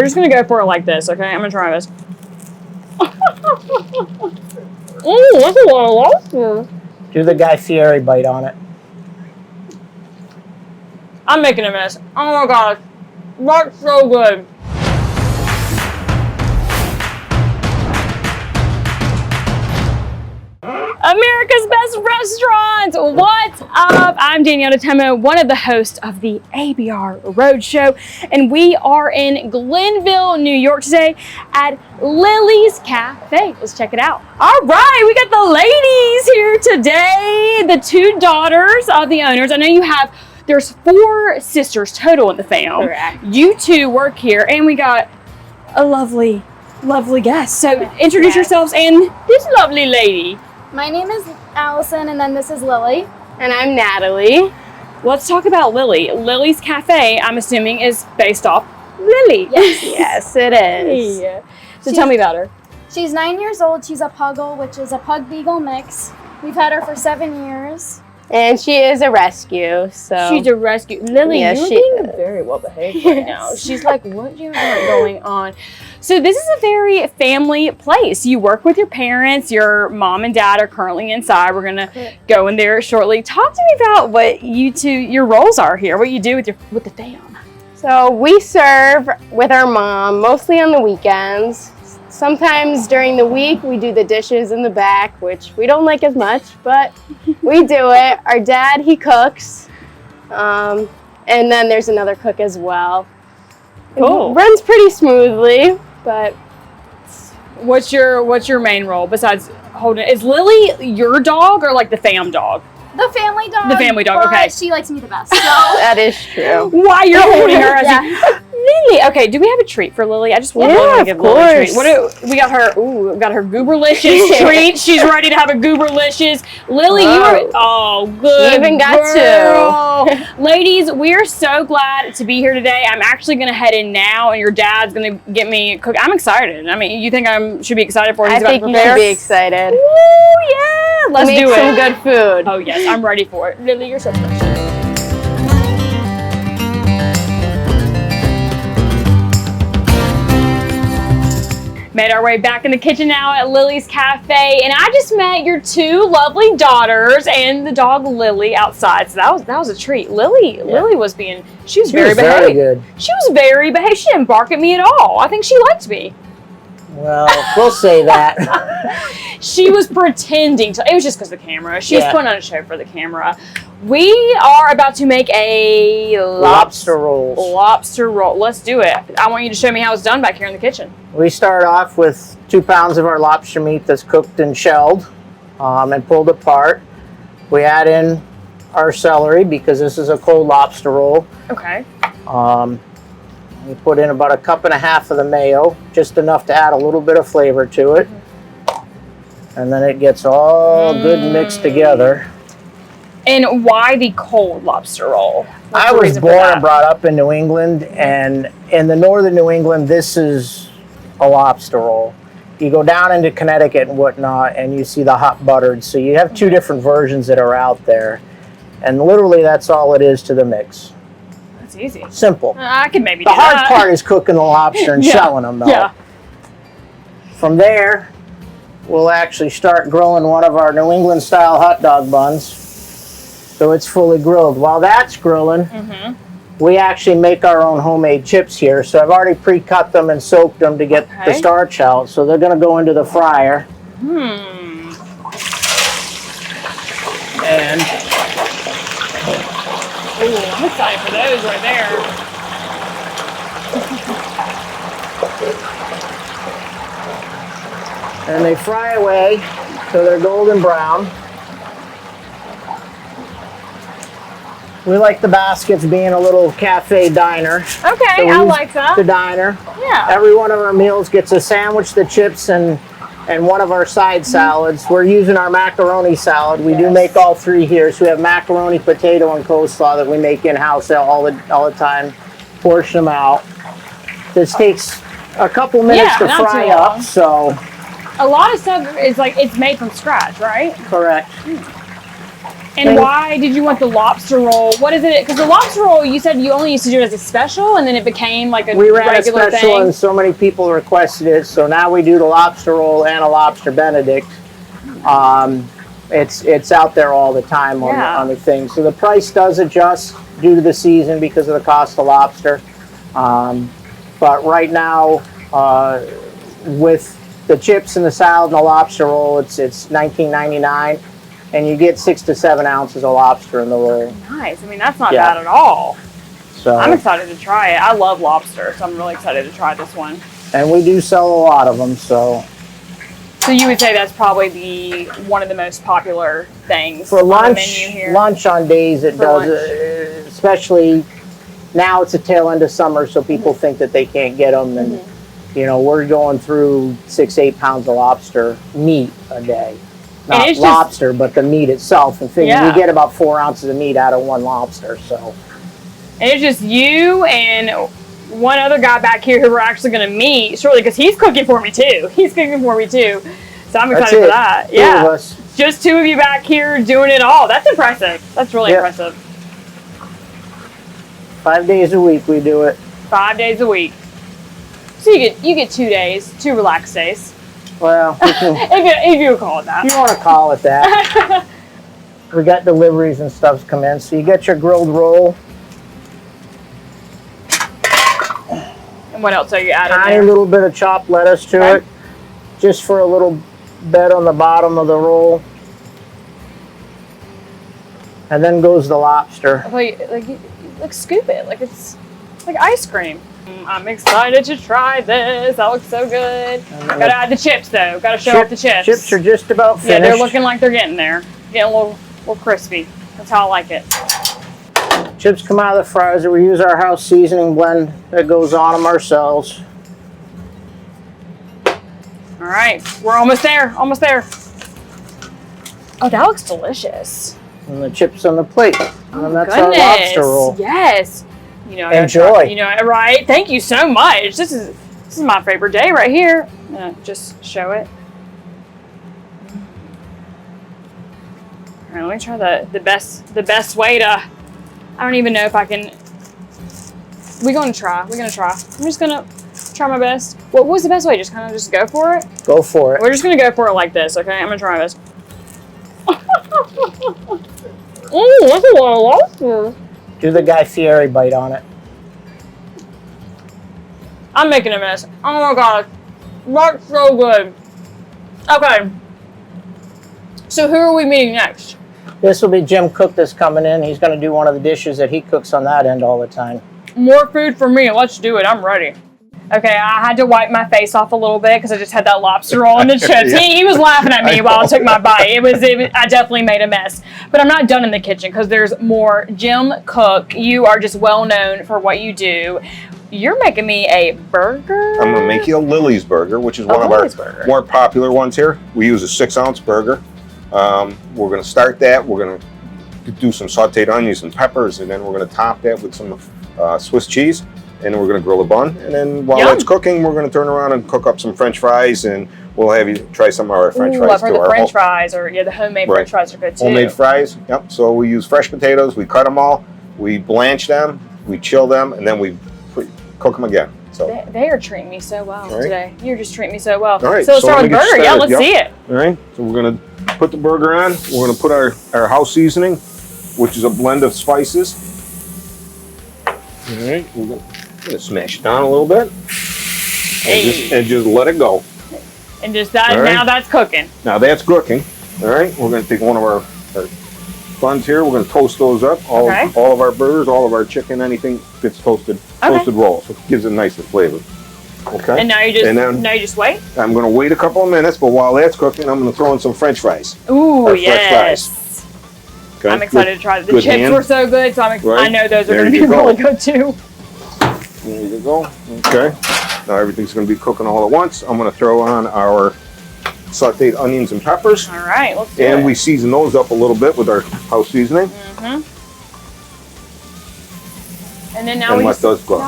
just gonna go for it like this, okay? I'm gonna try this. Ooh, that's a lot of lobster. Do the Guy Fieri bite on it. I'm making a mess. Oh my gosh. That's so good. America's Best Restaurants! What's up? I'm Danielle Temo, one of the hosts of the ABR Roadshow, and we are in Glenville, New York today at Lily's Cafe. Let's check it out. All right, we got the ladies here today, the two daughters of the owners. I know there's 4 sisters total in the fam. Correct. You two work here, and we got a lovely guest. So introduce yourselves and this lovely lady. My name is Allison, and then this is Lily. And I'm Natalie. Let's talk about Lily. Lily's Cafe, I'm assuming, is based off Lily. Yes. Yes, it is. Yeah. So tell me about her. She's 9 years old. She's a Puggle, which is a Pug-Beagle mix. We've had her for 7 years. And she is a rescue, so. She's a rescue. Lily, Yeah, you're being very well behaved right now. She's like, what do you have going on? So this is a very family place. You work with your parents. Your mom and dad are currently inside. We're going to go in there shortly. Talk to me about what your roles are here, what you do with the fam. So we serve with our mom, mostly on the weekends. Sometimes during the week, we do the dishes in the back, which we don't like as much, but we do it. Our dad, he cooks. And then there's another cook as well. Cool. It runs pretty smoothly, but. What's your main role besides holding? Is Lily your dog or like the fam dog? The family dog. The family dog, but okay. She likes me the best. So. That is true. Why you're holding her? Yeah. Lily. Okay, do we have a treat for Lily? I just want Lily to give Lily a treat. We got her? Ooh, we got her Gooberlicious treat. She's ready to have a Gooberlicious. Lily, you are good. You even got 2. Ladies, we're so glad to be here today. I'm actually gonna head in now, and your dad's gonna get me cook. I'm excited. I mean, you think I should be excited for? I think you should be excited. Woo, yeah, let's do it. Make some good food. Oh yes, I'm ready for it. Lily, you're so special. Made our way back in the kitchen now at Lily's Cafe, and I just met your 2 lovely daughters and the dog Lily outside. So that was a treat. Lily was very behaved. Very good. She was very behaved. She didn't bark at me at all. I think she liked me. Well, we'll say that. She was pretending to. It was just because of the camera. She was putting on a show for the camera. We are about to make a Lobster rolls. Lobster roll. Let's do it. I want you to show me how it's done back here in the kitchen. We start off with 2 pounds of our lobster meat that's cooked and shelled and pulled apart. We add in our celery because this is a cold lobster roll. Okay. We put in about 1.5 cups of the mayo, just enough to add a little bit of flavor to it. And then it gets all good mixed together. And why the cold lobster roll? I was born and brought up in New England, and in the northern New England, this is a lobster roll. You go down into Connecticut and whatnot, and you see the hot buttered. So you have 2 different versions that are out there. And literally, that's all it is to the mix. That's easy. Simple. I could maybe The do that. hard part is cooking the lobster and shelling them, though. Yeah. From there, we'll actually start grilling one of our New England-style hot dog buns. So it's fully grilled. While that's grilling, we actually make our own homemade chips here. So I've already pre-cut them and soaked them to get the starch out. So they're going to go into the fryer. And I'm excited for those right there. and they fry away till they're golden brown. We like the baskets being a little cafe diner. Okay, So we I use like that. the diner. Yeah. Every one of our meals gets a sandwich, the chips, and one of our side salads. We're using our macaroni salad. We do make all 3 here. So we have macaroni, potato, and coleslaw that we make in-house all the time. Portion them out. This takes a couple minutes to not fry too up, long. so. A lot of stuff is like, it's made from scratch, right? Correct. And why did you want the lobster roll? What is it? Because the lobster roll, you said you only used to do it as a special, and then it became like a We ran a regular special, thing. and so many people requested it, so now we do the lobster roll and a lobster Benedict. It's out there all the time on the thing. So the price does adjust due to the season because of the cost of lobster. But right now, with the chips and the salad and the lobster roll, it's $19.99, and you get 6 to 7 ounces of lobster in the roll. Nice. I mean, that's not bad at all. So I'm excited to try it. I love lobster, so I'm really excited to try this one. And we do sell a lot of them, so. So you would say that's probably one of the most popular things For on lunch, the menu here? lunch on days it does, especially now it's a tail end of summer, so people think that they can't get them, and you know, we're going through 6-8 pounds of lobster meat a day. Not lobster, but the meat itself. And figure you get about 4 ounces of meat out of one lobster. So. And it's just you and one other guy back here who we're actually going to meet shortly, because he's cooking for me too. He's cooking for me too. So I'm excited for that. Yeah. 2 of us. Just 2 of you back here doing it all. That's impressive. That's really impressive. 5 days a week we do it. 5 days a week. So you get 2 days, 2 relaxed days. Well, if you would call it that. You want to call it that. We got deliveries and stuff come in. So you get your grilled roll. And what else are you adding Tiny little bit of chopped lettuce to it. Just for a little bed on the bottom of the roll. And then goes the lobster. Like scoop it, like it's like ice cream. I'm excited to try this. That looks so good. Gotta add the chips though. Gotta show off the chips. Chips are just about finished. Yeah, they're looking like they're getting there. Getting a little crispy. That's how I like it. Chips come out of the fryer. We use our house seasoning blend that goes on them ourselves. All right, we're almost there. Almost there. Oh, that looks delicious. And the chips on the plate. And that's our lobster roll. Yes. You know, enjoy. You know, right? Thank you so much. This is my favorite day right here. Just show it. All right, let me try the best way to. I don't even know if I can. We're gonna try. I'm just gonna try my best. What was the best way? Just kind of just go for it. Go for it. We're just gonna go for it like this, okay? I'm gonna try my best. That's a lot of lobster. Do the Guy Fieri bite on it. I'm making a mess. Oh my god. That's so good. Okay. So who are we meeting next? This will be Jim Cook that's coming in. He's going to do one of the dishes that he cooks on that end all the time. More food for me. Let's do it. I'm ready. Okay, I had to wipe my face off a little bit because I just had that lobster roll and the chips. He was laughing at me while I took my bite. I definitely made a mess. But I'm not done in the kitchen because there's more. Jim Cook, you are just well known for what you do. You're making me a burger? I'm going to make you a Lily's burger, which is one of our more popular ones here. We use a 6-ounce burger. We're going to start that. We're going to do some sauteed onions and peppers, and then we're going to top that with some Swiss cheese. And then we're going to grill a bun. And then while that's cooking, we're going to turn around and cook up some French fries, and we'll have you try some of our French fries. I've heard the French fries, or the homemade French fries are good too. Homemade fries, yep. So we use fresh potatoes, we cut them all, we blanch them, we chill them, and then we cook them again. So they are treating me so well today. You're just treating me so well. All right. So let's start with the burger. Yeah, let's see it. All right. So we're going to put the burger on. We're going to put our house seasoning, which is a blend of spices. All right. We're going to smash it down a little bit. And just let it go. And just that, now that's cooking. Now that's cooking. All right. We're going to take one of our buns here. We're going to toast those up. All of our burgers, all of our chicken, anything gets toasted raw. So it gives it a nicer flavor. Okay. And now you just wait? I'm going to wait a couple of minutes, but while that's cooking, I'm going to throw in some French fries. Ooh, yes. Fresh fries. Okay. I'm excited to try. The chips were so good, so I know those are going to be really good too. There you go. Okay. Now everything's going to be cooking all at once. I'm going to throw on our sauteed onions and peppers. All right, let's do it. And we season those up a little bit with our house seasoning. And then now I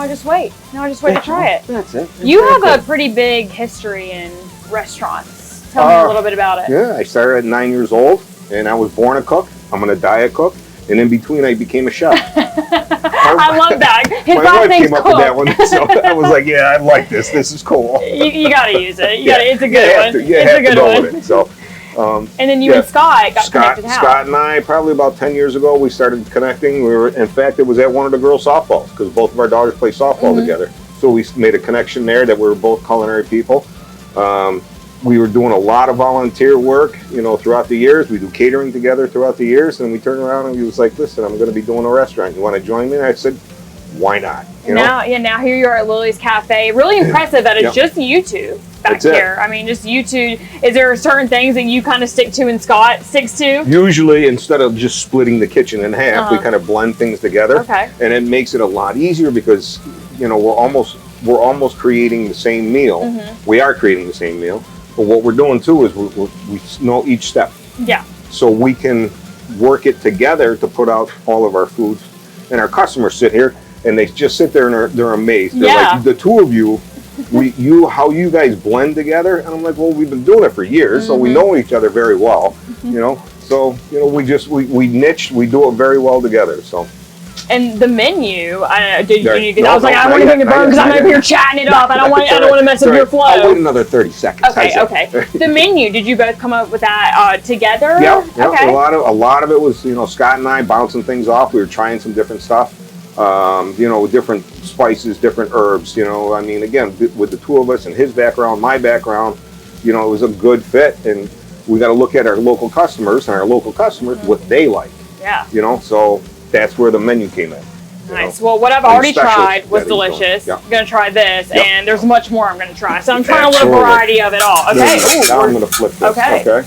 just wait. Now I just wait to try it. That's it. You have a pretty big history in restaurants. Tell me a little bit about it. Yeah, I started at 9 years old, and I was born a cook. I'm going to diet cook. And in between, I became a chef. I love that. His My last wife name's came up Cook. with that one, so I was like, "Yeah, I like this. This is cool." You got to use it. Yeah. It's a good one. You It's have a good to go one. with it. So, And then you and Scott got connected how? Scott and I, probably about 10 years ago, we started connecting. In fact, it was at one of the girls' softballs because both of our daughters play softball together. So we made a connection there that we were both culinary people. We were doing a lot of volunteer work, throughout the years. We do catering together throughout the years, and we turned around and he was like, "Listen, I'm going to be doing a restaurant. You want to join me?" And I said, "Why not?" Now here you are at Lily's Cafe. Really impressive that it's just you two back here. I mean, just you two. Is there certain things that you kind of stick to and Scott sticks to? Usually, instead of just splitting the kitchen in half, we kind of blend things together. Okay. And it makes it a lot easier because, we're almost creating the same meal. We are creating the same meal. But what we're doing too is we know each step. Yeah. So we can work it together to put out all of our foods. And our customers sit here and they just sit there and they're amazed. They're like, the two of you, how you guys blend together. And I'm like, well, we've been doing it for years, so we know each other very well. So we niched, we do it very well together. So. And the menu, I was No, like, I want to bring it Bern because I'm over here chatting it up. I don't want to mess up your flow. I'll wait another 30 seconds. Okay. The menu, did you both come up with that together? Yeah. Okay. A lot of it was, Scott and I bouncing things off. We were trying some different stuff, different spices, different herbs. I mean, again, with the two of us and his background, my background, it was a good fit. And we got to look at our local customers and what they like. Yeah. So that's where the menu came in. Nice. Well, what I've already tried was delicious. Yeah. I'm going to try this, and there's much more I'm going to try. So I'm trying a little variety of it all. Okay. Now I'm going to flip this. Okay.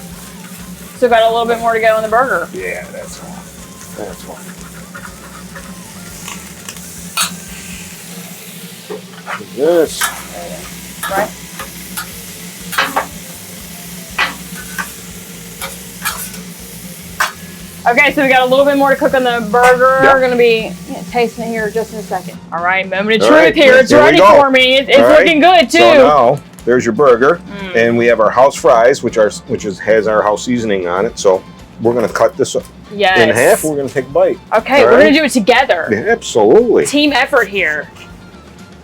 So got a little bit more to go on the burger. Yeah, that's one. This. Right? Okay, so we got a little bit more to cook on the burger. We're going to be tasting it here just in a second. All right, moment of truth here. It's ready for me. It's looking good, too. So now, there's your burger. And we have our house fries, which has our house seasoning on it. So we're going to cut this in half. We're going to take a bite. Okay, we're going to do it together. Yeah, absolutely. Team effort here.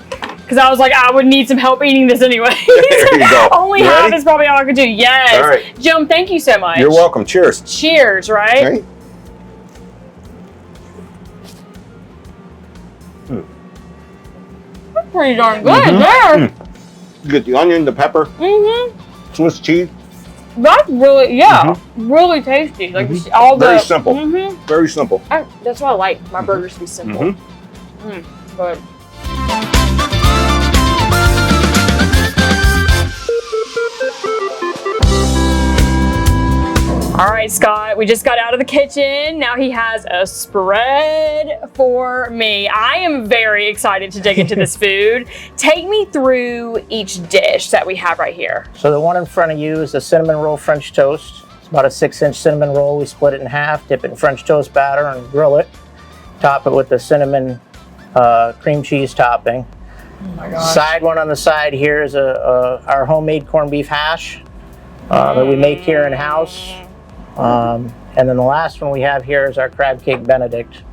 Because I was like, I would need some help eating this anyway. There you go. Only half is probably all I could do. Yes. All right. Jim, thank you so much. You're welcome. Cheers. Cheers, right? Okay. That's pretty darn good there. You get the onion, the pepper, Swiss cheese. That's really, really tasty. Like all the very simple. Very simple. That's what I like. My burgers to be simple. Good. All right, Scott, we just got out of the kitchen. Now he has a spread for me. I am very excited to dig into this food. Take me through each dish that we have right here. So the one in front of you is the cinnamon roll French toast. It's about a 6-inch cinnamon roll. We split it in half, dip it in French toast batter and grill it. Top it with the cinnamon cream cheese topping. Oh my gosh. Side one on the side here is our homemade corned beef hash that we make here in house. And then the last one we have here is our crab cake Benedict.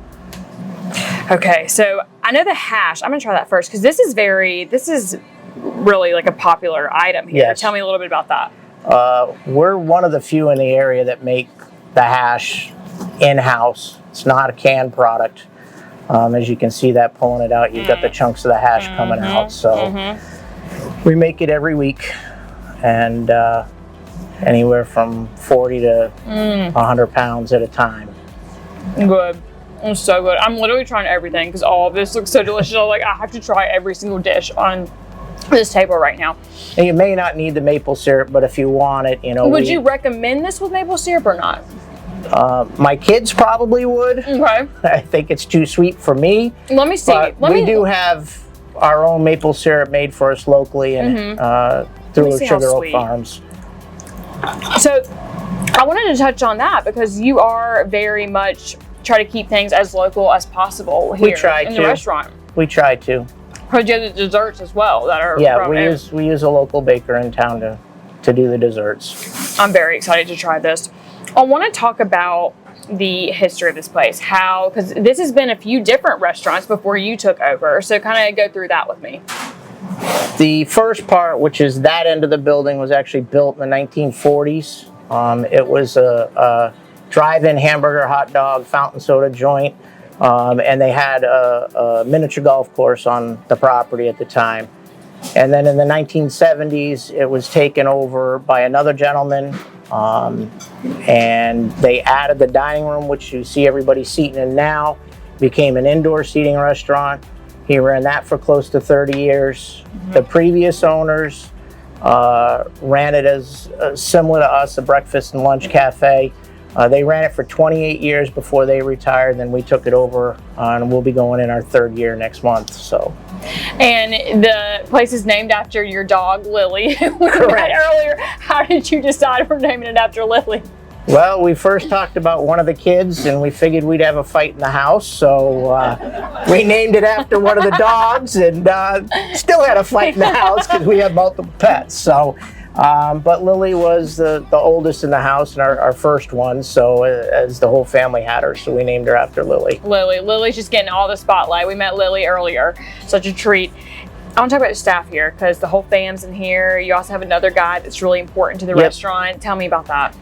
Okay, so I know the hash. I'm gonna try that first because this is really like a popular item here. Yes. Tell me a little bit about that. We're one of the few in the area that make the hash in-house. It's not a canned product. As you can see that pulling it out, you've got the chunks of the hash coming out. So we make it every week, and anywhere from 40 to 100 pounds at a time. Good. It's so good. I'm literally trying everything because all of this looks so delicious. I'm like, I have to try every single dish on this table right now. And you may not need the maple syrup, but if you want it, Would you recommend this with maple syrup or not? My kids probably would. Okay. I think it's too sweet for me. Let me see. But we do have our own maple syrup made for us locally and through Sugar Oak Farms. So I wanted to touch on that because you are very much try to keep things as local as possible here in the restaurant. We try to. Because you have the desserts as well that are we use a local baker in town to do the desserts. I'm very excited to try this. I want to talk about the history of this place. How, because this has been a few different restaurants before you took over. So kind of go through that with me. The first part, which is that end of the building, was actually built in the 1940s. It was a drive-in hamburger, hot dog, fountain soda joint, and they had a miniature golf course on the property at the time. And then in the 1970s, it was taken over by another gentleman, and they added the dining room, which you see everybody seating in now, became an indoor seating restaurant. He ran that for close to 30 years. The previous owners ran it as similar to us, a breakfast and lunch cafe. They ran it for 28 years before they retired. Then we took it over, and we'll be going in our 3rd year next month. So, and the place is named after your dog, Lily. We Correct. met earlier. How did you decide we're naming it after Lily? well, we first talked about one of the kids, and we figured we'd have a fight in the house. So we named it after one of the dogs, and still had a fight in the house because we have multiple pets. So. But Lily was the oldest in the house and our first one, so as the whole family had her, so we named her after Lily. Lily's just getting all the spotlight. We met Lily earlier. Such a treat. I want to talk about the staff here because the whole fam's in here. You also have another guy that's really important to the restaurant. Tell me about that.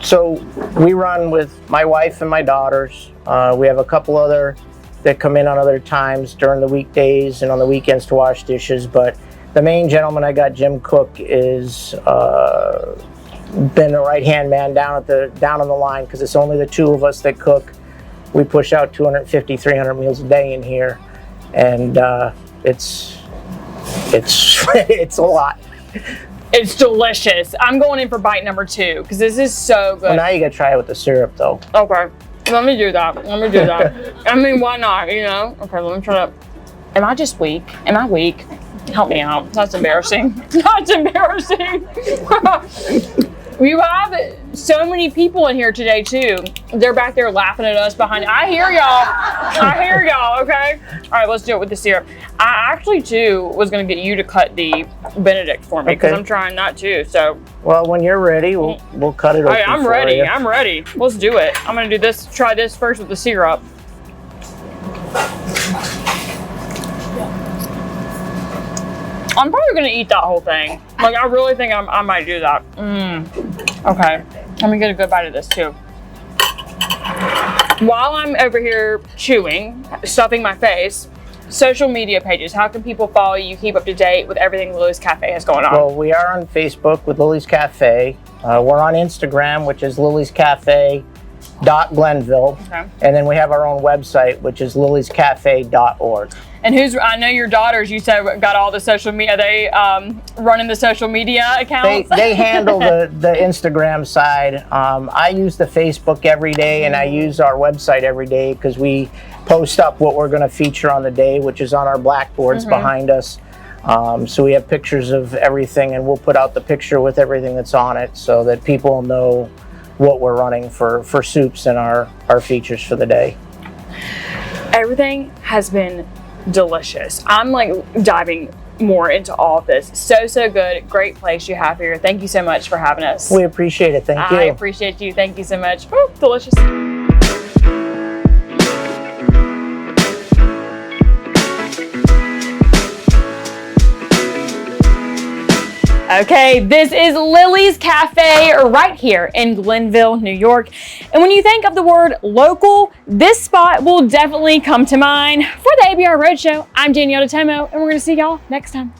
So we run with my wife and my daughters. We have a couple other that come in on other times during the weekdays and on the weekends to wash dishes, but the main gentleman I got, Jim Cook, is been the right-hand man down on the line because it's only the 2 of us that cook. We push out 250, 300 meals a day in here, and it's it's a lot. It's delicious. I'm going in for bite number 2 because this is so good. Well, now you gotta try it with the syrup, though. Okay, let me do that. I mean, why not? You know? Okay, let me try that. Am I just weak? Am I weak? Help me out. That's embarrassing. That's embarrassing. You have so many people in here today, too. They're back there laughing at us behind. I hear y'all, okay? All right, let's do it with the syrup. I actually, too, was going to get you to cut the Benedict for me because I'm trying not to, so. Well, when you're ready, we'll cut it open. Hey, I'm ready. I'm ready. Let's do it. I'm going to do this, try this first with the syrup. I'm probably gonna eat that whole thing. Like, I really think I might do that. Okay, let me get a good bite of this too. While I'm over here chewing, stuffing my face, social media pages, how can people follow you, keep up to date with everything Lily's Cafe has going on? Well, we are on Facebook with Lily's Cafe. We're on Instagram, which is Lily's Cafe .Glenville, and then we have our own website, which is lilyscafe.org. And I know your daughters, you said, got all the social media. Are they running the social media accounts? They handle the Instagram side. I use the Facebook every day, and I use our website every day because we post up what we're going to feature on the day, which is on our blackboards behind us. So we have pictures of everything, and we'll put out the picture with everything that's on it so that people know what we're running for soups and our features for the day. Everything has been delicious. I'm like diving more into all of this. So good. Great place you have here. Thank you so much for having us. We appreciate it. Thank you. I appreciate you. Thank you so much. Woo, delicious. Okay, this is Lily's Cafe right here in Glenville, New York. And when you think of the word local, this spot will definitely come to mind. For the ABR Roadshow, I'm Danielle DeTemo, and we're going to see y'all next time.